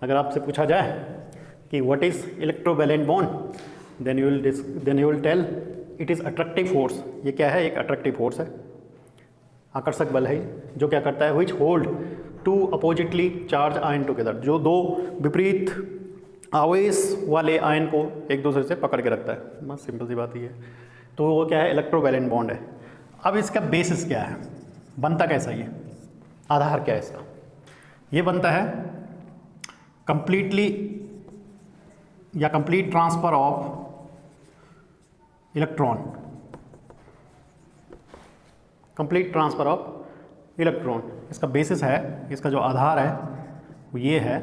अगर आपसे पूछा जाए कि what is electrovalent bond, then you will tell it is attractive force. ये क्या है? एक अट्रैक्टिव फोर्स है, आकर्षक बल है जो क्या करता है, which hold two oppositely charge ion together, जो दो विपरीत आवेश वाले आयन को एक दूसरे से पकड़ के रखता है। बस सिंपल सी बात ही है। तो वो क्या है? इलेक्ट्रोवैलेंट बॉन्ड है। अब इसका बेसिस क्या है, बनता कैसा, ये आधार क्या है इसका? ये बनता है कंप्लीटली या complete transfer of electron, complete transfer of electron. इसका बेसिस है, इसका जो आधार है वो ये है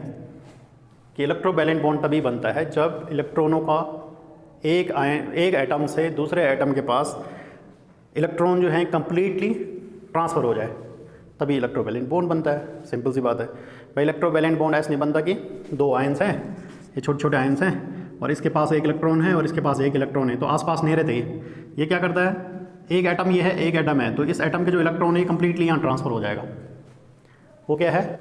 कि इलेक्ट्रोवैलेंट बॉन्ड तभी बनता है जब इलेक्ट्रॉनों का एक एटम से दूसरे एटम के पास इलेक्ट्रॉन जो है कंप्लीटली ट्रांसफ़र हो जाए, तभी इलेक्ट्रोवैलेंट बॉन्ड बनता है। सिंपल सी बात है भाई। इलेक्ट्रोवैलेंट बॉन्ड ऐसे नहीं बनता कि दो आयन्स हैं, ये छोटे छोटे आयन्स हैं और इसके पास एक इलेक्ट्रॉन है और इसके पास एक इलेक्ट्रॉन है, तो आसपास नहीं रहते। ये क्या करता है, एक एटम ये है, एक एटम है, तो इस एटम के जो इलेक्ट्रॉन है कंप्लीटली यहाँ ट्रांसफ़र हो जाएगा। वो क्या है?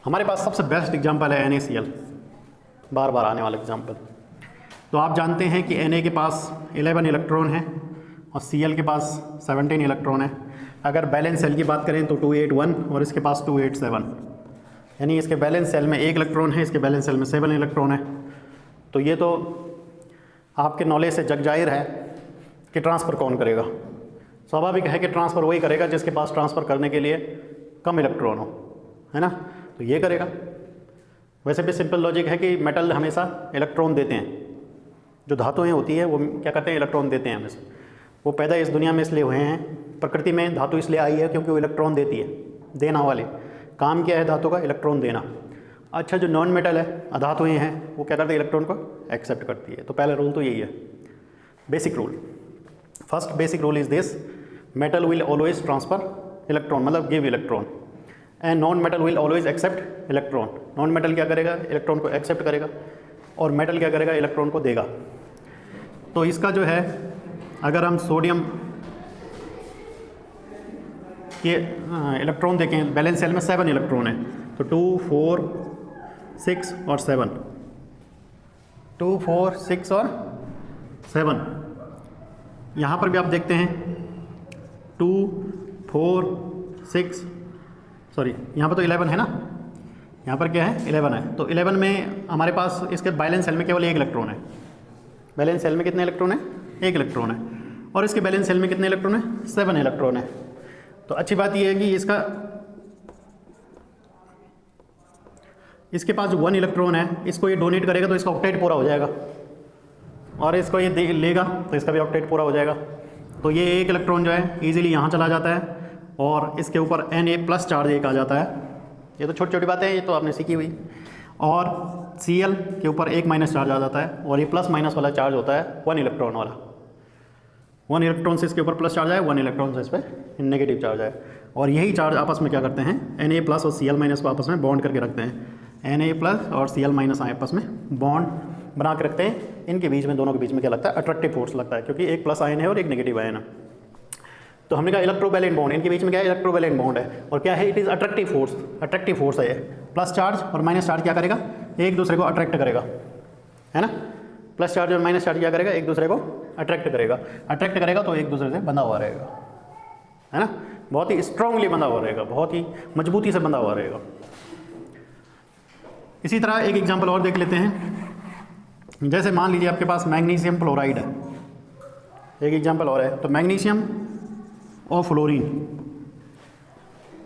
हमारे पास सबसे बेस्ट एग्जांपल है NaCl, बार बार आने वाला एग्जांपल। तो आप जानते हैं कि Na के पास 11 इलेक्ट्रॉन है और Cl के पास 17 इलेक्ट्रॉन है। अगर बैलेंस सेल की बात करें तो 281 और इसके पास 287, यानी इसके बैलेंस सेल में एक इलेक्ट्रॉन है, इसके बैलेंस सेल में 7 इलेक्ट्रॉन है। तो ये तो आपके नॉलेज से जग जाहिर है कि ट्रांसफ़र कौन करेगा। स्वाभाविक है कि ट्रांसफ़र वही करेगा जिसके पास ट्रांसफ़र करने के लिए कम इलेक्ट्रॉन हो, है ना, तो ये करेगा। वैसे भी सिंपल लॉजिक है कि मेटल हमेशा इलेक्ट्रॉन देते हैं, जो धातुएं होती है वो क्या करते हैं, इलेक्ट्रॉन देते हैं हमेशा। वो पैदा इस दुनिया में इसलिए हुए हैं, प्रकृति में धातु इसलिए आई है क्योंकि वो इलेक्ट्रॉन देती है, देना वाले। काम क्या है धातु का? इलेक्ट्रॉन देना। अच्छा, जो नॉन मेटल है, अधातुएं हैं, वो क्या करती है, इलेक्ट्रॉन को एक्सेप्ट करती है। तो पहला रूल तो यही है, basic rule. First basic rule is this, metal will always transfer electron, मतलब give electron, and non metal will always accept electron. Non metal क्या करेगा, इलेक्ट्रॉन को एक्सेप्ट करेगा, और मेटल क्या करेगा, इलेक्ट्रॉन को देगा। तो इसका जो है, अगर हम सोडियम के इलेक्ट्रॉन देखें, बैलेंस सेल में 7 इलेक्ट्रॉन है, तो 2, 4, 6 और 7, 2, 4, 6 और 7। यहाँ पर भी आप देखते हैं 2, 4, 6, सॉरी यहाँ पर तो 11 है ना, यहाँ पर क्या है, 11 है। तो 11 में हमारे पास इसके बैलेंस सेल में केवल एक इलेक्ट्रॉन है। बैलेंस सेल में कितने इलेक्ट्रॉन है? एक इलेक्ट्रॉन है। और इसके बैलेंस सेल में कितने इलेक्ट्रॉन है? 7 इलेक्ट्रॉन है। तो अच्छी बात यह है कि इसके पास जो 1 इलेक्ट्रॉन है, इसको ये डोनेट करेगा तो इसका ऑक्टेट पूरा हो जाएगा, और इसको ये लेगा तो इसका भी ऑक्टेट पूरा हो जाएगा। तो ये एक इलेक्ट्रॉन जो है ईजिली यहाँ चला जाता है और इसके ऊपर Na+ चार्ज एक आ जाता है। ये तो छोटी छोटी बातें हैं, ये तो आपने सीखी हुई। और Cl के ऊपर एक माइनस चार्ज आ जाता है, और ये प्लस माइनस वाला चार्ज होता है 1 इलेक्ट्रॉन वाला। 1 इलेक्ट्रॉन से इसके ऊपर प्लस चार्ज आए, 1 इलेक्ट्रॉन से इस पर नेगेटिव चार्ज आए, और यही चार्ज आपस में क्या करते हैं, Na+ और Cl- को आपस में बॉन्ड करके रखते हैं। Na+ और Cl- आपस में बॉन्ड बना के रखते हैं। इनके बीच में, दोनों के बीच में क्या लगता है, अट्रैक्टिव फोर्स लगता है, क्योंकि एक प्लस आयन है और एक नेगेटिव आयन है। तो हमने कहा इलेक्ट्रोवैलेंट बॉन्ड, इनके बीच में क्या है, इलेक्ट्रोवैलेंट बॉन्ड है। और क्या है, it is attractive force. Attractive force है ये। प्लस चार्ज और माइनस चार्ज क्या करेगा, एक दूसरे को अट्रैक्ट करेगा, है ना। प्लस चार्ज और माइनस चार्ज क्या करेगा, एक दूसरे को अट्रैक्ट करेगा। अट्रैक्ट करेगा तो एक दूसरे से बंधा हुआ रहेगा, है ना, बहुत ही स्ट्रांगली बंधा हुआ रहेगा, बहुत ही मजबूती से बंधा हुआ रहेगा। इसी तरह एक एग्जाम्पल और देख लेते हैं। जैसे मान लीजिए आपके पास मैग्नीशियम फ्लोराइड है, एक एग्जाम्पल और है। तो मैग्नीशियम और फ्लोरीन,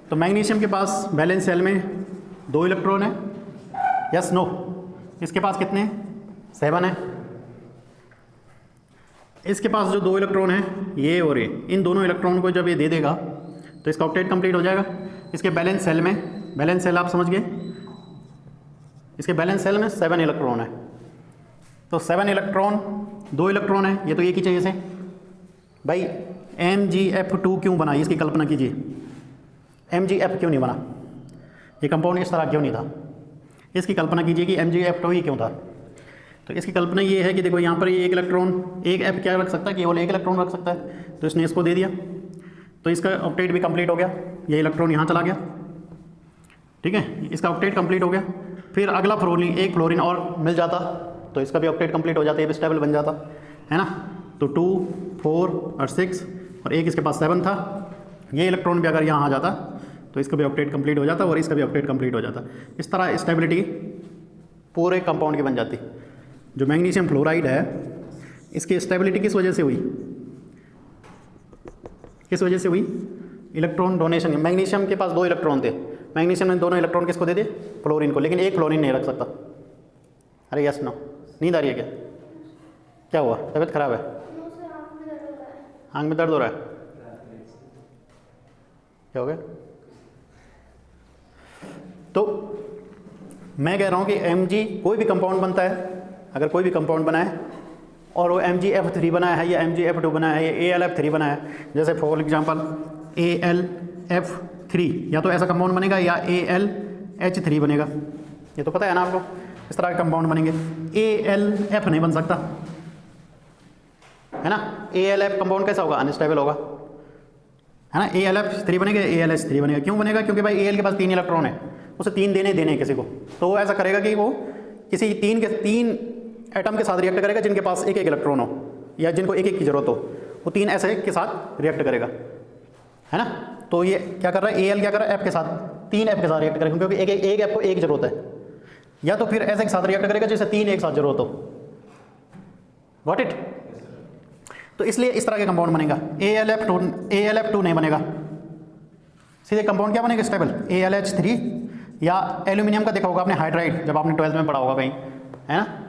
तो मैग्नीशियम के पास बैलेंस सेल में 2 इलेक्ट्रॉन है, यस नो, इसके पास कितने, 7 है। इसके पास जो 2 इलेक्ट्रॉन है, ये और ये, इन दोनों इलेक्ट्रॉन को जब ये दे देगा तो इसका ऑक्टेट कंप्लीट हो जाएगा। इसके बैलेंस सेल में, बैलेंस सेल आप समझ गए, इसके बैलेंस सेल में 7 इलेक्ट्रॉन है। तो 7 इलेक्ट्रॉन, 2 इलेक्ट्रॉन है, ये तो एक ही चाहिए से भाई। MgF2 क्यों बना, इसकी कल्पना कीजिए। MgF क्यों नहीं बना, ये कंपाउंड इस तरह क्यों नहीं था, इसकी कल्पना कीजिए कि MgF2 ही क्यों था। तो इसकी कल्पना ये है कि देखो यहाँ पर ये एक इलेक्ट्रॉन, एक F क्या रख सकता है, केवल एक इलेक्ट्रॉन रख सकता है, तो इसने इसको दे दिया, तो इसका ऑक्टेट भी कंप्लीट हो गया। ये इलेक्ट्रॉन यहाँ चला गया, ठीक है, इसका ऑक्टेट कंप्लीट हो गया। फिर अगला फ्लोरीन, एक फ्लोरीन और मिल जाता तो इसका भी ऑक्टेट कंप्लीट हो जाता, ये भी स्टेबल बन जाता है ना। तो 2, 4 और 6 और एक इसके पास 7 था, ये इलेक्ट्रॉन भी अगर यहाँ आ जाता तो इसका भी ऑक्टेट कंप्लीट हो जाता और इसका भी ऑक्टेट कंप्लीट हो जाता। इस तरह स्टेबिलिटी पूरे कंपाउंड की बन जाती। जो मैग्नीशियम फ्लोराइड है इसकी स्टेबिलिटी किस वजह से हुई, किस वजह से हुई? Electron donation. मैग्नीशियम के पास 2 इलेक्ट्रॉन थे, मैग्नीशियम ने दोनों इलेक्ट्रॉन किसको दे दिए? फ्लोरीन को, लेकिन एक फ्लोरीन नहीं रख सकता। अरे यस नो, नींद आ रही है क्या? क्या हुआ, तबीयत खराब है? आँख में दर्द हो रहा है? क्या हो गया? तो मैं कह रहा हूँ कि Mg कोई भी कंपाउंड बनता है, अगर कोई भी कंपाउंड बना है और वो MgF3 बनाया है या MgF2 बनाया है या AlF3 बनाया है, जैसे फॉर एग्जांपल AlF3, या तो ऐसा कंपाउंड बनेगा या AlH3 बनेगा, ये तो पता है ना आपको, इस तरह के कंपाउंड बनेंगे। AlF नहीं बन सकता, है ना। AlF कंपाउंड कैसा होगा? अनस्टेबल होगा, है ना। AlF3 बनेगा, AlH3 बनेगा। क्यों बनेगा? क्योंकि भाई Al के पास 3 इलेक्ट्रॉन है, उसे 3 देने किसी को, तो वो ऐसा करेगा कि वो किसी 3 एटम के साथ रिएक्ट करेगा जिनके पास 1 इलेक्ट्रॉन हो या जिनको 1 की जरूरत हो, वो 3 ऐसे के साथ रिएक्ट करेगा, है ना। तो ये क्या कर रहा है? Al क्या कर रहा है? F के साथ, 3 F के साथ रिएक्ट करेगा, क्योंकि एक F को 1 जरूरत है, या तो फिर ऐसे के साथ रिएक्ट करेगा जिसे 3 एक साथ जरूरत हो। Got it? तो इसलिए इस तरह के कंपाउंड बनेगा। AlF2 नहीं बनेगा, सीधे कंपाउंड क्या बनेगा? स्टेबल AlH3, या एल्यूमिनियम का देखा होगा आपने हाइड्राइड, जब आपने 12th में पढ़ा होगा कहीं, है ना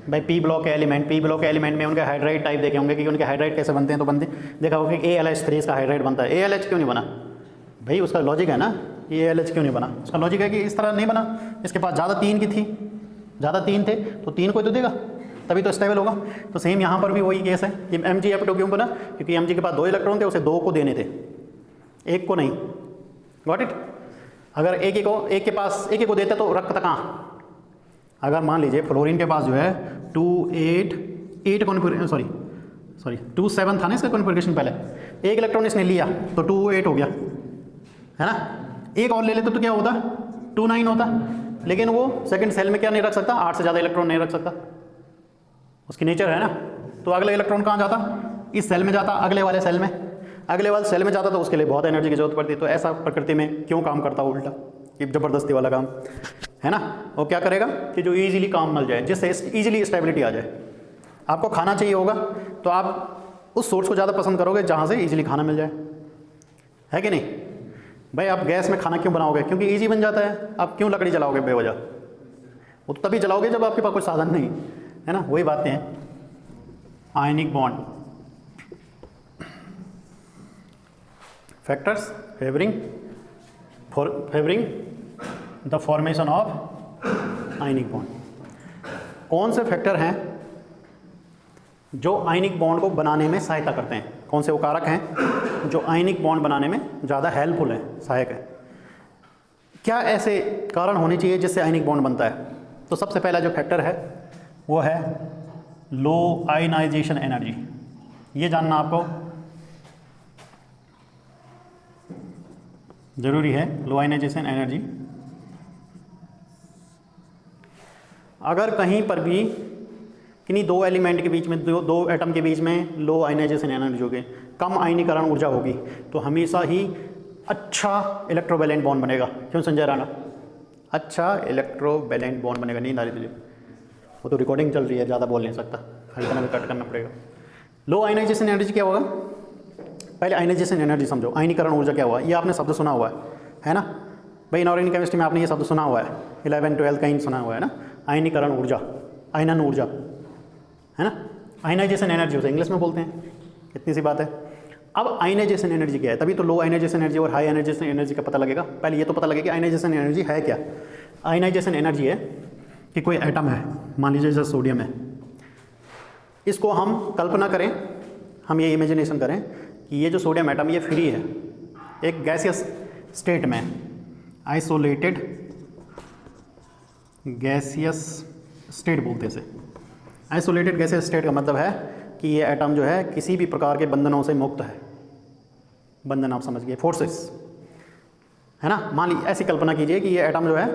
भाई। पी ब्लॉक के एलिमेंट में उनके हाइड्राइड टाइप देखे होंगे कि उनके हाइड्राइड कैसे बनते हैं, तो बनते देखा होगा कि AlH3 इसका हाइड्राइड बनता है। AlH क्यों नहीं बना भाई? उसका लॉजिक है ना, ये AlH क्यों नहीं बना? उसका लॉजिक है कि इस तरह नहीं बना, इसके पास ज़्यादा 3 की थी, ज़्यादा 3 थे तो 3 को तो देगा, तभी तो स्टेबल होगा। तो सेम यहाँ पर भी वही केस है कि MgF2 क्यों बना? क्योंकि Mg के पास 2 इलेक्ट्रॉन थे, उसे 2 को देने थे, 1 को नहीं। Got it? अगर एक के पास 1 को देते तो रखता कहाँ? अगर मान लीजिए फ्लोरीन के पास जो है 2 7 था ना इसका कॉन्फ़िगरेशन, पहले 1 इलेक्ट्रॉन इसने लिया तो 2 8 हो गया, है ना। एक और ले लेते तो क्या होता? 2 9 होता, लेकिन वो सेकंड सेल में क्या नहीं रख सकता? 8 से ज़्यादा इलेक्ट्रॉन नहीं रख सकता, उसकी नेचर है ना। तो अगला इलेक्ट्रॉन कहाँ जाता? इस सेल में जाता, अगले वाले सेल में, अगले वाले सेल में जाता तो उसके लिए बहुत एनर्जी की जरूरत पड़ती। तो ऐसा प्रकृति में क्यों काम करता है उल्टा, ये ज़बरदस्ती वाला काम, है ना। वो क्या करेगा कि जो इजीली काम मिल जाए, जिससे इजीली स्टेबिलिटी आ जाए। आपको खाना चाहिए होगा तो आप उस सोर्स को ज़्यादा पसंद करोगे जहाँ से इजीली खाना मिल जाए, है कि नहीं भाई। आप गैस में खाना क्यों बनाओगे? क्योंकि इजी बन जाता है। आप क्यों लकड़ी जलाओगे बेवजह? वो तो तभी जलाओगे जब आपके पास कोई साधन नहीं, है ना। वही बातें हैं। Ionic bond factors favouring the formation of ionic bond. कौन से फैक्टर हैं जो आयनिक बॉन्ड को बनाने में सहायता करते हैं? कौन से वो कारक हैं जो आयनिक बॉन्ड बनाने में ज़्यादा हेल्पफुल है, सहायक है? क्या ऐसे कारण होने चाहिए जिससे आयनिक बॉन्ड बनता है? तो सबसे पहला जो फैक्टर है वो है लो आयनाइजेशन एनर्जी। ये जानना आपको ज़रूरी है, लो आयनाइजेशन एनर्जी। अगर कहीं पर भी किन्हीं 2 एलिमेंट के बीच में, दो एटम के बीच में लो आयनाइजेशन एनर्जी होगी, कम आयनीकरण ऊर्जा होगी, तो हमेशा ही अच्छा इलेक्ट्रोवैलेंट बॉन्ड बनेगा। क्यों संजय राणा? अच्छा इलेक्ट्रोवैलेंट बॉन्ड बनेगा। नींद आ रही तुझे? वो तो रिकॉर्डिंग चल रही है, ज़्यादा बोल नहीं सकता, हल्का में कट करना पड़ेगा। लो आयनाइजेशन एनर्जी क्या होगा? पहले आयनाइजेशन एनर्जी समझो। आयनीकरण ऊर्जा क्या हुआ? ये आपने शब्द सुना हुआ है ना भाई। इनऑर्गेनिक केमिस्ट्री में आपने ये शब्द सुना हुआ है, 11 12 कहीं सुना हुआ है ना। आयनीकरण ऊर्जा, आयनन ऊर्जा, है ना। आयनाइजेशन एनर्जी उसे इंग्लिश में बोलते हैं, इतनी सी बात है। अब आयनाइजेशन एनर्जी क्या है? तभी तो लो आयनाइजेशन एनर्जी और हाई आयनाइजेशन एनर्जी का पता लगेगा। पहले ये तो पता लगेगा कि आयनाइजेशन एनर्जी है क्या। आयनाइजेशन एनर्जी है कि कोई एटम है, मान लीजिए जैसे सोडियम है, इसको हम कल्पना करें, हम ये इमेजिनेशन करें कि ये जो सोडियम एटम ये फ्री है, एक गैसियस स्टेट में, आइसोलेटेड गैसियस स्टेट बोलते हैं इसे। आइसोलेटेड गैसियस स्टेट का मतलब है कि ये एटम जो है किसी भी प्रकार के बंधनों से मुक्त है। बंधन आप समझ गए, फोर्सेस, है ना। मान लीजिए ऐसी कल्पना कीजिए कि ये एटम जो है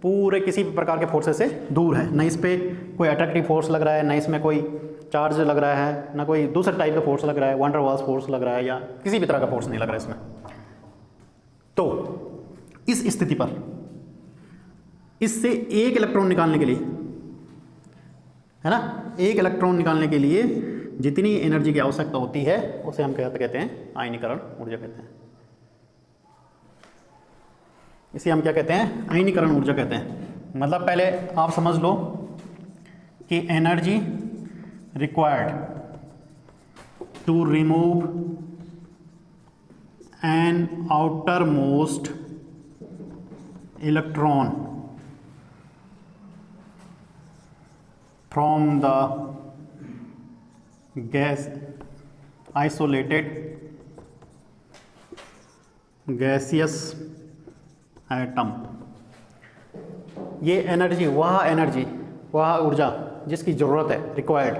पूरे किसी भी प्रकार के फोर्सेस से दूर है, ना इस पर कोई अट्रैक्टिव फोर्स लग रहा है, ना इसमें कोई चार्ज लग रहा है, ना कोई दूसरे टाइप का फोर्स लग रहा है, वंडर वाल्स फोर्स लग रहा है, या किसी भी तरह का फोर्स नहीं लग रहा है इसमें। तो इस स्थिति पर इससे एक इलेक्ट्रॉन निकालने के लिए, है ना, एक इलेक्ट्रॉन निकालने के लिए जितनी एनर्जी की आवश्यकता होती है उसे हम कहते हैं आयनीकरण ऊर्जा कहते हैं। इसे हम क्या कहते हैं? आयनीकरण ऊर्जा कहते हैं। मतलब पहले आप समझ लो कि energy required to remove an outermost electron from the gas isolated gaseous atom। ये एनर्जी वह ऊर्जा जिसकी ज़रूरत है, रिक्वायर्ड,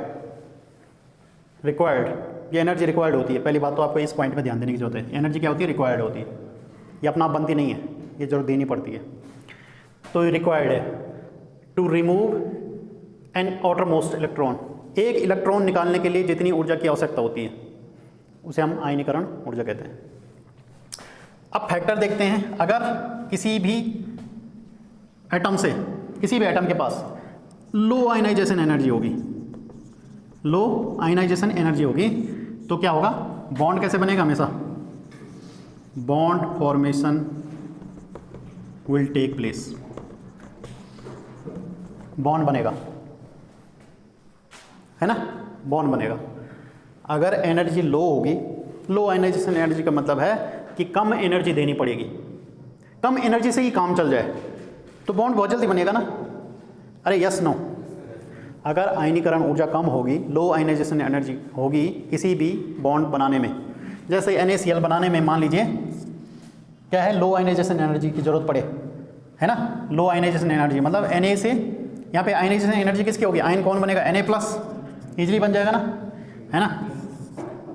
ये एनर्जी रिक्वायर्ड होती है। पहली बात तो आपको इस पॉइंट पे ध्यान देने की जरूरत है, एनर्जी क्या होती है? रिक्वायर्ड होती है। ये अपना आप बनती नहीं है, ये जरूरत देनी पड़ती है। तो ये रिक्वायर्ड है to remove an outermost electron, एक इलेक्ट्रॉन निकालने के लिए जितनी ऊर्जा की आवश्यकता होती है उसे हम आयनीकरण ऊर्जा कहते हैं। अब फैक्टर देखते हैं, अगर किसी भी एटम से, किसी भी एटम के पास लो आयनाइजेशन एनर्जी होगी, तो क्या होगा? बॉन्ड कैसे बनेगा? हमेशा bond formation will take place, bond बनेगा, है ना, बॉन्ड बनेगा। अगर एनर्जी लो होगी, लो आयनाइजेशन एनर्जी का मतलब है कि कम एनर्जी देनी पड़ेगी, कम एनर्जी से ही काम चल जाए, तो बॉन्ड बहुत जल्दी बनेगा ना। अरे यस नो, अगर आयनीकरण ऊर्जा कम होगी, लो आयनाइजेशन एनर्जी होगी किसी भी बॉन्ड बनाने में, जैसे NaCl बनाने में मान लीजिए क्या है, लो आयनाइजेशन एनर्जी की जरूरत पड़े, है ना। लो आयनाइजेशन एनर्जी मतलब Na से यहाँ पे आयनाइजेशन एनर्जी किसकी होगी? आयन कौन बनेगा? Na+, इजीली बन जाएगा ना, है ना।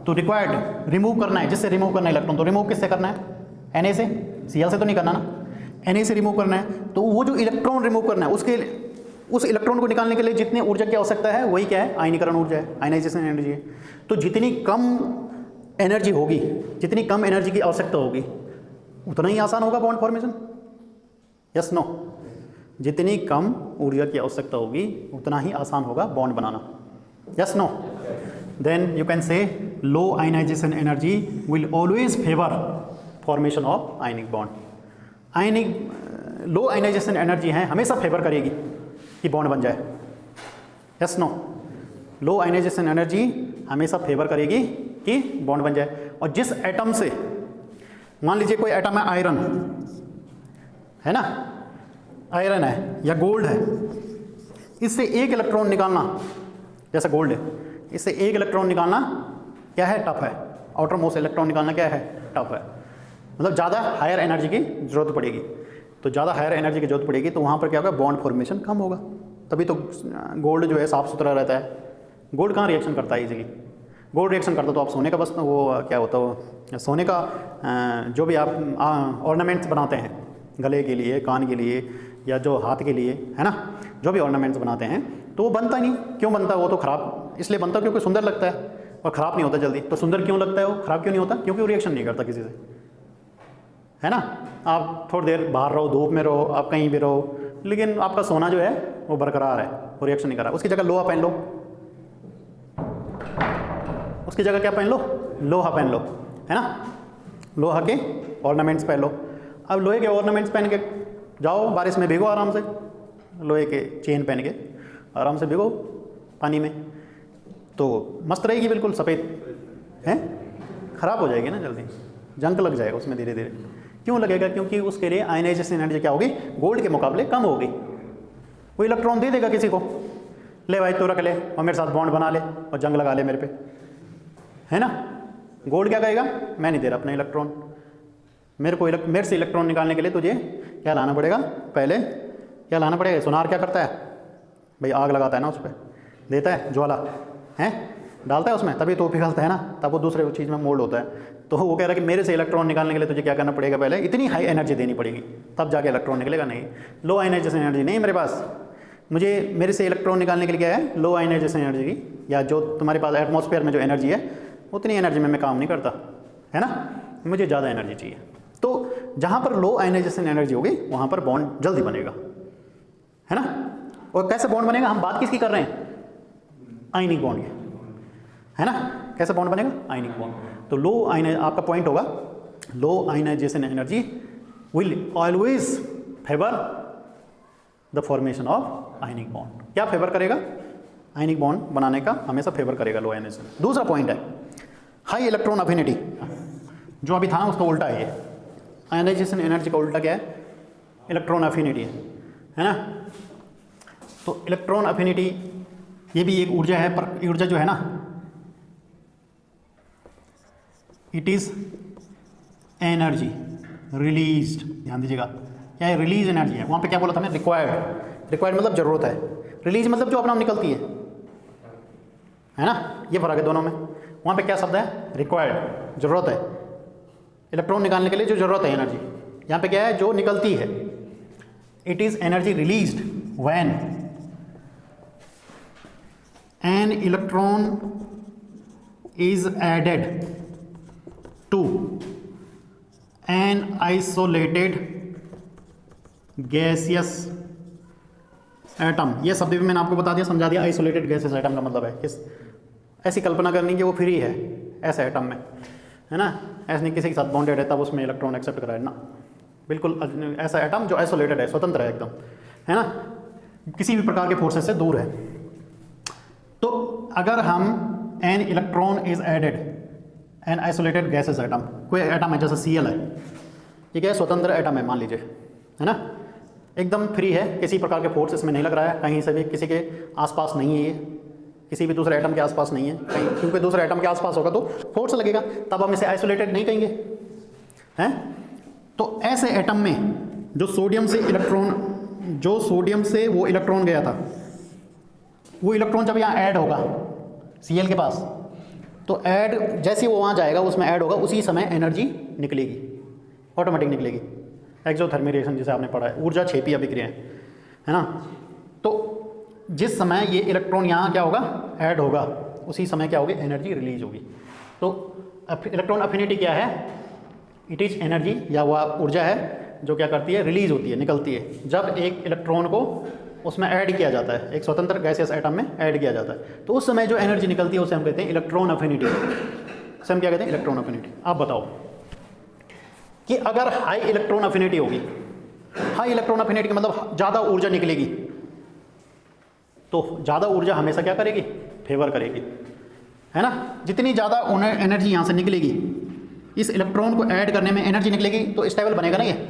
तो रिक्वायर्ड रिमूव करना है, जिससे रिमूव करना है इलेक्ट्रॉन, तो रिमूव किससे करना है? Na से, Cl से तो नहीं करना ना, Na से रिमूव करना है। तो वो जो इलेक्ट्रॉन रिमूव करना है उसके, उस इलेक्ट्रॉन को निकालने के लिए जितनी ऊर्जा की आवश्यकता है वही क्या है? आयनीकरण ऊर्जा है, आयनाइजेशन एनर्जी है। तो जितनी कम एनर्जी होगी, जितनी कम एनर्जी की आवश्यकता होगी उतना ही आसान होगा बॉन्ड फॉर्मेशन। यस नो, जितनी कम ऊर्जा की आवश्यकता होगी उतना ही आसान होगा बॉन्ड बनाना। Yes no, then you can say low ionization energy will always favour formation of ionic bond. Ionic low ionization energy है हमेशा फेवर करेगी कि बॉन्ड बन जाए। Yes no, low ionization energy हमेशा फेवर करेगी कि बॉन्ड बन जाए। और जिस एटम से, मान लीजिए कोई एटम है आयरन, है ना, आयरन है या गोल्ड है, इससे एक इलेक्ट्रॉन निकालना, जैसा गोल्ड है, इससे एक इलेक्ट्रॉन निकालना क्या है? टफ है। आउटर मोस्ट इलेक्ट्रॉन निकालना क्या है? टफ है। मतलब ज़्यादा हायर एनर्जी की जरूरत पड़ेगी। तो ज़्यादा हायर एनर्जी की जरूरत पड़ेगी तो वहाँ पर क्या होगा? बॉन्ड फॉर्मेशन कम होगा। तभी तो गोल्ड जो है साफ़ सुथरा रहता है। गोल्ड कहाँ रिएक्शन करता है इजीली? गोल्ड रिएक्शन करता तो आप सोने का, बस वो क्या होता है, सोने का जो भी आप ऑर्नामेंट्स बनाते हैं गले के लिए, कान के लिए, या जो हाथ के लिए, है ना, जो भी ऑर्नामेंट्स बनाते हैं, तो वो बनता नहीं। क्यों बनता है? वो तो ख़राब इसलिए बनता है क्योंकि सुंदर लगता है और ख़राब नहीं होता जल्दी। तो सुंदर क्यों लगता है वो, ख़राब क्यों नहीं होता? क्योंकि वो रिएक्शन नहीं करता किसी से, है ना। आप थोड़ी देर बाहर रहो, धूप में रहो, आप कहीं भी रहो, लेकिन आपका सोना जो है वो बरकरार है, वो रिएक्शन नहीं कर रहा। उसकी जगह लोहा पहन लो, उसकी जगह क्या पहन लो? लोहा पहन लो, है ना। लोहा के ऑर्नामेंट्स पहन लो। अब लोहे के ऑर्नामेंट्स पहन के जाओ, बारिश में भीगो आराम से, लोहे के चेन पहन के आराम से भीगो पानी में, तो मस्त रहेगी, बिल्कुल सफ़ेद है। ख़राब हो जाएगी ना जल्दी, जंग लग जाएगा उसमें धीरे धीरे। क्यों लगेगा? क्योंकि उसके लिए आयनाइजेशन एनर्जी क्या होगी? गोल्ड के मुकाबले कम होगी। वो इलेक्ट्रॉन दे देगा किसी को, ले भाई तो रख ले और मेरे साथ बॉन्ड बना ले और जंग लगा ले मेरे पे, है ना। गोल्ड क्या कहेगा? मैं नहीं दे रहा अपना इलेक्ट्रॉन, मेरे से इलेक्ट्रॉन निकालने के लिए तुझे क्या लाना पड़ेगा? पहले क्या लाना पड़ेगा? सोनार क्या करता है भाई? आग लगाता है ना उस पर, देता है ज्वाला, है डालता है उसमें, तभी तो पिघलता है ना, तब वो दूसरे चीज़ में मोल्ड होता है। तो वो कह रहा है कि मेरे से इलेक्ट्रॉन निकालने के लिए तुझे क्या करना पड़ेगा, पहले इतनी हाई एनर्जी देनी पड़ेगी, तब जाके इलेक्ट्रॉन निकलेगा। नहीं, लो आयनाइजेशन एनर्जी नहीं है मेरे पास, मुझे मेरे से इलेक्ट्रॉन निकालने के लिए क्या है, लो आयनाइजेशन एनर्जी की, या जो तुम्हारे पास एटमॉस्फेयर में जो एनर्जी है उतनी एनर्जी में मैं काम नहीं करता, है ना, मुझे ज़्यादा एनर्जी चाहिए। तो जहाँ पर लो आयनाइजेशन एनर्जी होगी वहाँ पर बॉन्ड जल्दी बनेगा, है ना। और कैसे बॉन्ड बनेगा, हम बात किसकी कर रहे हैं, आयनिक बॉन्ड की, है ना। कैसे बॉन्ड बनेगा, आयनिक बॉन्ड। तो लो आयन, आपका पॉइंट होगा low ionization energy will always favour the formation of ionic bond. क्या फेवर करेगा, आयनिक बॉन्ड बनाने का हमेशा फेवर करेगा लो आयनाइजेशन। दूसरा पॉइंट है हाई इलेक्ट्रॉन अफिनिटी, जो अभी था उसका उल्टा है ये, आयनाइजेशन एनर्जी का उल्टा क्या है, इलेक्ट्रॉन अफिनिटी है ना। तो इलेक्ट्रॉन अफिनिटी ये भी एक ऊर्जा है, पर ऊर्जा जो है ना, इट इज एनर्जी रिलीज्ड, ध्यान दीजिएगा, क्या है, रिलीज एनर्जी है। वहाँ पे क्या बोला था मैं, रिक्वायर्ड, रिक्वायर्ड मतलब जरूरत है, रिलीज मतलब जो अपना निकलती है ना, ये फर्क है दोनों में। वहाँ पे क्या शब्द है, रिक्वायर्ड, जरूरत है, इलेक्ट्रॉन निकालने के लिए जो जरूरत है एनर्जी, यहाँ पे क्या है, जो निकलती है। It is energy released when an electron is added to an isolated gaseous atom। ये शब्द भी मैंने आपको बता दिया, समझा दिया। आइसोलेटेड गैसेस एटम का मतलब है किस, ऐसी कल्पना करनी कि वो फ्री है ऐसे एटम में, है ना, ऐसे नहीं किसी के साथ बॉन्डेड है तब उसमें इलेक्ट्रॉन एक्सेप्ट कराए ना, बिल्कुल ऐसा एटम जो आइसोलेटेड है, स्वतंत्र है एकदम, है ना, किसी भी प्रकार के फोर्सेस से दूर है। तो अगर हम an electron is added an isolated gases atom, कोई एटम है जैसे Cl है, ठीक है, स्वतंत्र एटम है मान लीजिए, है ना, एकदम फ्री है, किसी प्रकार के फोर्स इसमें नहीं लग रहा है, कहीं से भी किसी के आसपास नहीं है, ये किसी भी दूसरे एटम के आसपास नहीं है कहीं, क्योंकि दूसरे एटम के आसपास होगा तो फोर्स लगेगा, तब हम इसे आइसोलेटेड नहीं कहेंगे, हैं। तो ऐसे एटम में जो सोडियम से इलेक्ट्रॉन, जो सोडियम से वो इलेक्ट्रॉन गया था, वो इलेक्ट्रॉन जब यहाँ ऐड होगा Cl के पास, तो ऐड जैसे वो वहाँ जाएगा उसमें ऐड होगा, उसी समय एनर्जी निकलेगी, ऑटोमेटिक निकलेगी, एक्सोथर्मिक रिएक्शन जिसे आपने पढ़ा है, ऊर्जा क्षेपीय अभिक्रिया है ना। तो जिस समय ये इलेक्ट्रॉन यहाँ क्या होगा, ऐड होगा, उसी समय क्या होगी, एनर्जी रिलीज होगी। तो इलेक्ट्रॉन अफिनिटी क्या है, इट इज एनर्जी या वह ऊर्जा है जो क्या करती है, रिलीज होती है, निकलती है, जब एक इलेक्ट्रॉन को उसमें ऐड किया जाता है, एक स्वतंत्र गैसियस एटम में ऐड किया जाता है, तो उस समय जो एनर्जी निकलती है उसे हम कहते हैं इलेक्ट्रॉन अफिनिटी। उसे हम क्या कहते हैं, इलेक्ट्रॉन अफिनिटी। आप बताओ कि अगर हाई इलेक्ट्रॉन अफिनिटी होगी, हाई इलेक्ट्रॉन अफिनिटी का मतलब ज़्यादा ऊर्जा निकलेगी, तो ज़्यादा ऊर्जा हमेशा क्या करेगी, फेवर करेगी, है ना। जितनी ज़्यादा एनर्जी यहाँ से निकलेगी, इस इलेक्ट्रॉन को ऐड करने में एनर्जी निकलेगी, तो स्टेबल बनेगा ना ये,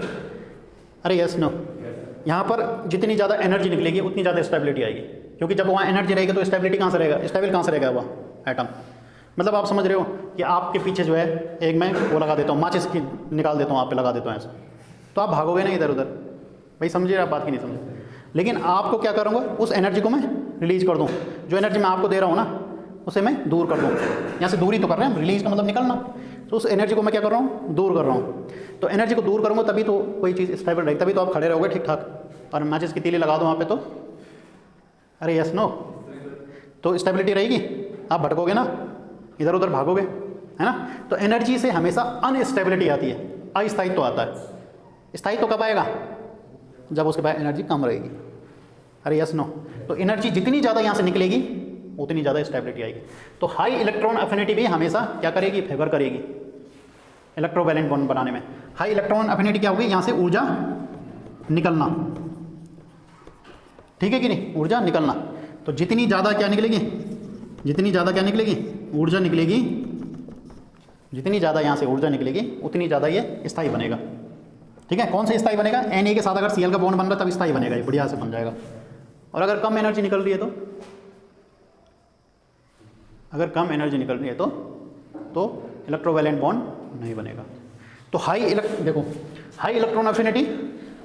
अरे यस नो, यहाँ पर जितनी ज़्यादा एनर्जी निकलेगी उतनी ज़्यादा स्टेबिलिटी आएगी, क्योंकि जब वहाँ एनर्जी रहेगी तो स्टेबिलिटी कहाँ से रहेगा, स्टेबल कहाँ से रहेगा वह एटम। मतलब आप समझ रहे हो कि आपके पीछे जो है एक मैं वो लगा देता हूँ, माचिस की निकाल देता हूँ, आप पे लगा देता हूँ ऐसे, तो आप भागोगे ना इधर उधर, भाई समझिए आप बात की नहीं समझे। लेकिन आपको क्या करूँगा, उस एनर्जी को मैं रिलीज कर दूँ, जो एनर्जी मैं आपको दे रहा हूँ ना उसे मैं दूर कर दूँ, यहाँ से दूरी तो कर रहे हैं, रिलीज का मतलब निकलना, तो उस एनर्जी को मैं क्या कर रहा हूँ, दूर कर रहा हूँ। तो एनर्जी को दूर करूँगा तभी तो कोई चीज़ स्टेबल रहेगी, तभी तो आप खड़े रहोगे ठीक ठाक। और माचिस की तीली लगा दो वहाँ पे तो अरे यस नो, तो स्टेबिलिटी रहेगी, आप भटकोगे ना, इधर उधर भागोगे, है ना। तो एनर्जी से हमेशा अनस्टेबिलिटी आती है, अस्थायित्व आता है। स्थायित्व कब आएगा, जब उसके बाद एनर्जी कम रहेगी, अरे यस नो। तो एनर्जी जितनी ज़्यादा यहाँ से निकलेगी उतनी ज़्यादा स्टेबिलिटी आएगी। तो हाई इलेक्ट्रॉन अफिनिटी भी हमेशा क्या करेगी, फेवर करेगी इलेक्ट्रोवैलेंट बॉन्ड बनाने में। हाई इलेक्ट्रॉन अफिनिटी क्या होगी, यहाँ से ऊर्जा निकलना, ठीक है कि नहीं, ऊर्जा निकलना। तो जितनी ज़्यादा क्या निकलेगी, जितनी ज़्यादा क्या निकलेगी, ऊर्जा निकलेगी, जितनी ज़्यादा यहाँ से ऊर्जा निकलेगी उतनी ज़्यादा ये स्थायी बनेगा, ठीक है। कौन से स्थायी बनेगा, Na के साथ अगर Cl का बॉन्ड बन रहा है तब स्थायी बनेगा, ये बढ़िया से बन जाएगा। और अगर कम एनर्जी निकल रही है तो, अगर कम एनर्जी निकल रही है तो इलेक्ट्रोवैलेंट बॉन्ड नहीं बनेगा। तो देखो हाई इलेक्ट्रॉन अफिनिटी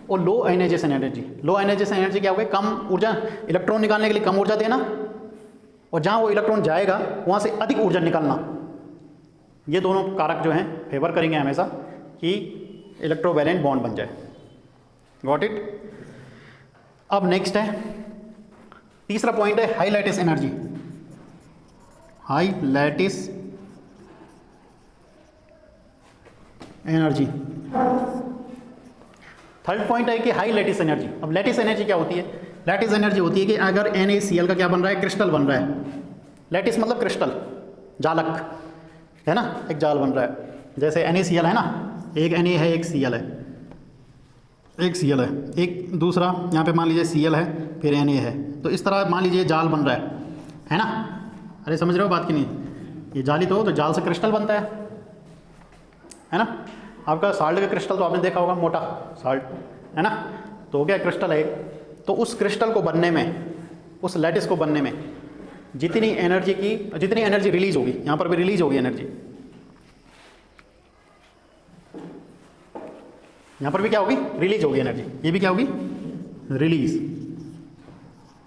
और लो आयनाइजेशन एनर्जी। लो आयनाइजेशन एनर्जी क्या हो गया, कम ऊर्जा, इलेक्ट्रॉन निकालने के लिए कम ऊर्जा देना, और जहाँ वो इलेक्ट्रॉन जाएगा वहाँ से अधिक ऊर्जा निकलना। ये दोनों कारक जो हैं फेवर करेंगे हमेशा कि इलेक्ट्रोवैलेंट बॉन्ड बन जाए। Got it. अब नेक्स्ट है तीसरा पॉइंट है high lattice energy. High lattice energy. Third point है कि हाई लैटिस एनर्जी। अब लैटिस एनर्जी क्या होती है? लैटिस एनर्जी होती है कि अगर NaCl का क्या बन रहा है, क्रिस्टल बन रहा है। लैटिस मतलब क्रिस्टल, जालक है ना, एक जाल बन रहा है। जैसे NaCl है ना, एक Na है, एक Cl है, एक Cl है, एक दूसरा यहाँ पे मान लीजिए Cl है, फिर Na है। तो इस तरह मान लीजिए जाल बन रहा है ना। अरे समझ रहे हो बात की नहीं? ये जाली तो जाल से क्रिस्टल बनता है ना। आपका साल्ट का क्रिस्टल तो आपने देखा होगा, मोटा साल्ट है ना। तो हो गया क्रिस्टल है। तो उस क्रिस्टल को बनने में, उस लैटिस को बनने में जितनी एनर्जी रिलीज होगी, यहाँ पर भी रिलीज होगी एनर्जी, यहाँ पर भी क्या होगी, रिलीज होगी एनर्जी। ये भी क्या होगी, रिलीज,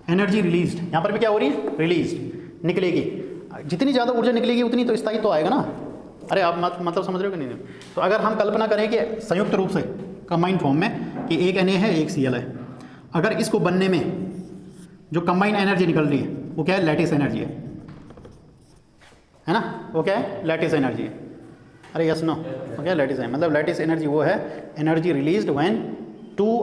एनर्जी रिलीज्ड। यहाँ पर भी क्या हो रही है, रिलीज्ड निकलेगी। जितनी ज़्यादा ऊर्जा निकलेगी उतनी तो स्थायी तो आएगा ना। अरे आप मतलब समझ रहे हो कि नहीं? तो अगर हम कल्पना करें कि संयुक्त रूप से कंबाइंड फॉर्म में कि एक Na है, एक Cl है, अगर इसको बनने में जो कंबाइंड एनर्जी निकल रही है वो क्या है, लैटिस एनर्जी है ना। वो क्या है, लैटिस एनर्जी है। अरे यस नो, वो क्या है, लैटिस है। मतलब लैटिस एनर्जी वो है energy released when two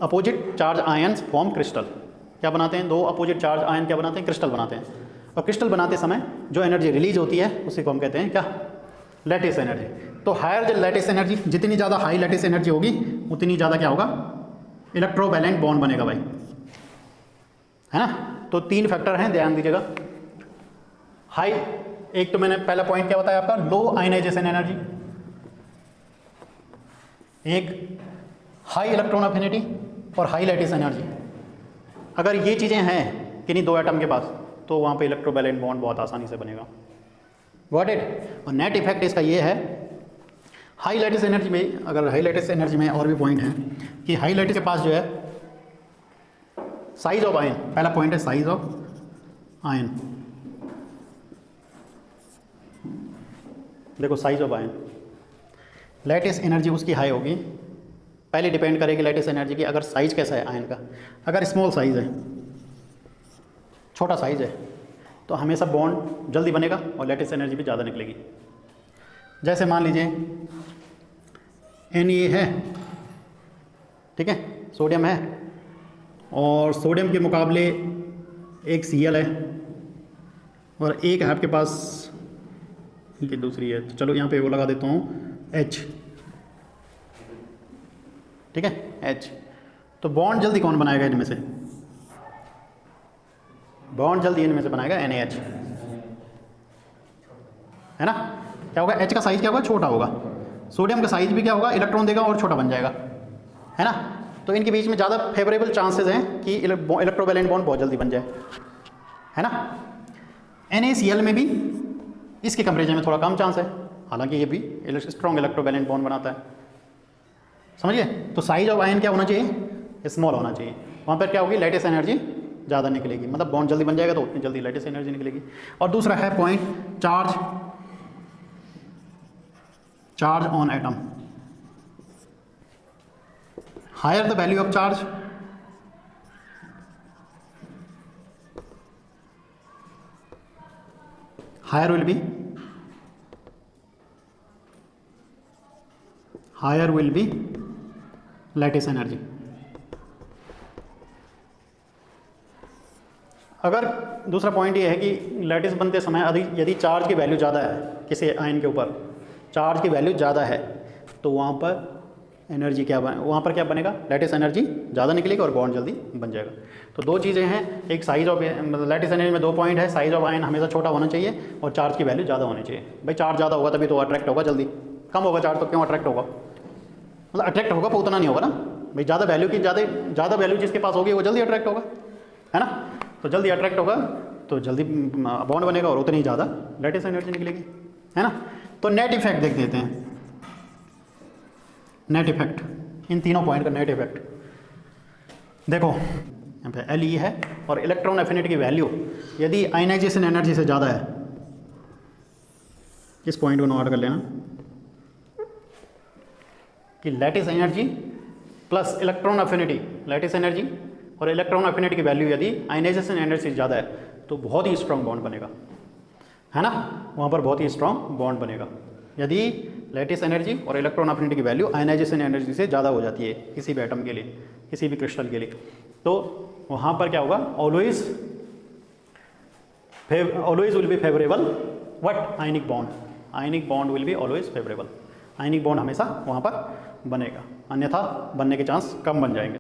opposite charge ions form crystal. क्या बनाते हैं, दो अपोजिट चार्ज आयन क्या बनाते हैं, क्रिस्टल बनाते हैं। और क्रिस्टल बनाते समय जो एनर्जी रिलीज होती है उसी को हम कहते हैं क्या, लैटिस एनर्जी। तो हायर जो लैटिस एनर्जी, जितनी ज़्यादा हाई लैटिस एनर्जी होगी उतनी ज़्यादा क्या होगा, इलेक्ट्रोवैलेंट बॉन्ड बनेगा भाई, है ना। तो 3 फैक्टर हैं, ध्यान दीजिएगा। हाई, एक तो मैंने पहला पॉइंट क्या बताया आपका, लो आयनाइजेशन एनर्जी, एक हाई इलेक्ट्रॉन अफिनिटी और हाई लैटिस एनर्जी। अगर ये चीज़ें हैं कि नहीं दो एटम के पास, तो वहाँ पे इलेक्ट्रोवैलेंट बॉन्ड बहुत आसानी से बनेगा। Got it. और नेट इफेक्ट इसका ये है, हाई लैटिस एनर्जी में, अगर हाई लैटिस एनर्जी में और भी पॉइंट है कि हाई लैटिस के पास जो है साइज ऑफ आयन, पहला पॉइंट है साइज ऑफ आयन। देखो size of ion, lattice energy उसकी हाई होगी, पहले डिपेंड करेगी लैटिस एनर्जी की। अगर साइज कैसा है आयन का, अगर स्मॉल साइज है, छोटा साइज है, तो हमेशा बॉन्ड जल्दी बनेगा और लैटिस एनर्जी भी ज़्यादा निकलेगी। जैसे मान लीजिए Na है, ठीक है, सोडियम है, और सोडियम के मुकाबले एक Cl है और एक है आपके पास, इनकी दूसरी है, तो चलो यहाँ पे वो लगा देता हूँ H, ठीक है, H। तो बॉन्ड जल्दी कौन बनाएगा इनमें से, बॉन्ड जल्दी इनमें से बनाएगा NaH, है ना। क्या होगा, H का साइज क्या होगा, छोटा होगा। सोडियम का साइज भी क्या होगा, इलेक्ट्रॉन देगा और छोटा बन जाएगा, है ना। तो इनके बीच में ज़्यादा फेवरेबल चांसेस हैं कि इलेक्ट्रोवैलेंट बॉन्ड बहुत जल्दी बन जाए, है ना। NaCl में भी इसके कंपेरिजन में थोड़ा कम चांस है, हालांकि ये भी स्ट्रॉन्ग इलेक्ट्रोवैलेंट बॉन्ड बनाता है, समझिए। तो साइज ऑफ आयन क्या होना चाहिए, स्मॉल होना चाहिए। वहाँ पर क्या होगी, लैटिस एनर्जी ज़्यादा निकलेगी, मतलब बॉन्ड जल्दी बन जाएगा तो उतनी जल्दी लैटिस एनर्जी निकलेगी। और दूसरा है point charge on atom. Higher the value of charge, higher will be lattice energy. अगर दूसरा पॉइंट ये है कि लैटिस बनते समय अधिक, यदि चार्ज की वैल्यू ज़्यादा है किसी आयन के ऊपर, चार्ज की वैल्यू ज़्यादा है, तो वहाँ पर एनर्जी क्या वहाँ पर क्या बनेगा, लैटिस एनर्जी ज़्यादा निकलेगी और बॉन्ड जल्दी बन जाएगा। तो दो चीज़ें हैं, एक साइज ऑफ, मतलब लैटिस एनर्जी में 2 पॉइंट है, साइज ऑफ आयन हमेशा छोटा होना चाहिए और चार्ज की वैल्यू ज़्यादा होनी चाहिए। भाई चार्ज ज़्यादा होगा तभी तो अट्रैक्ट होगा जल्दी, कम होगा चार्ज तो क्यों अट्रैक्ट होगा, मतलब अट्रैक्ट होगा पर उतना नहीं होगा ना भाई। ज़्यादा वैल्यू जिसके पास होगी वो जल्दी अट्रैक्ट होगा, है ना। तो जल्दी अट्रैक्ट होगा तो जल्दी बॉन्ड बनेगा और उतनी ज़्यादा लैटिस एनर्जी निकलेगी, है ना। तो नेट इफेक्ट देख देते हैं, नेट इफेक्ट, इन तीनों पॉइंट का नेट इफेक्ट देखो। यहाँ पे एल ई है, और इलेक्ट्रॉन एफिनिटी की वैल्यू यदि आयनाइजेशन एनर्जी से ज़्यादा है, इस पॉइंट को नोट कर लेना कि lattice energy plus electron affinity, lattice energy और इलेक्ट्रॉन एफिनिटी की वैल्यू यदि आयनाइजेशन एनर्जी से ज़्यादा है तो बहुत ही स्ट्रॉन्ग बॉन्ड बनेगा, है ना, वहाँ पर बहुत ही स्ट्रॉन्ग बॉन्ड बनेगा यदि लैटिस एनर्जी और इलेक्ट्रॉन एफिनिटी की वैल्यू आयनाइजेशन एनर्जी से ज़्यादा हो जाती है किसी भी एटम के लिए, किसी भी क्रिस्टल के लिए, तो वहाँ पर क्या होगा, always will be favourable what, ionic bond, ionic bond will be always favourable, ionic bond हमेशा वहाँ पर बनेगा, अन्यथा बनने के चांस कम बन जाएंगे।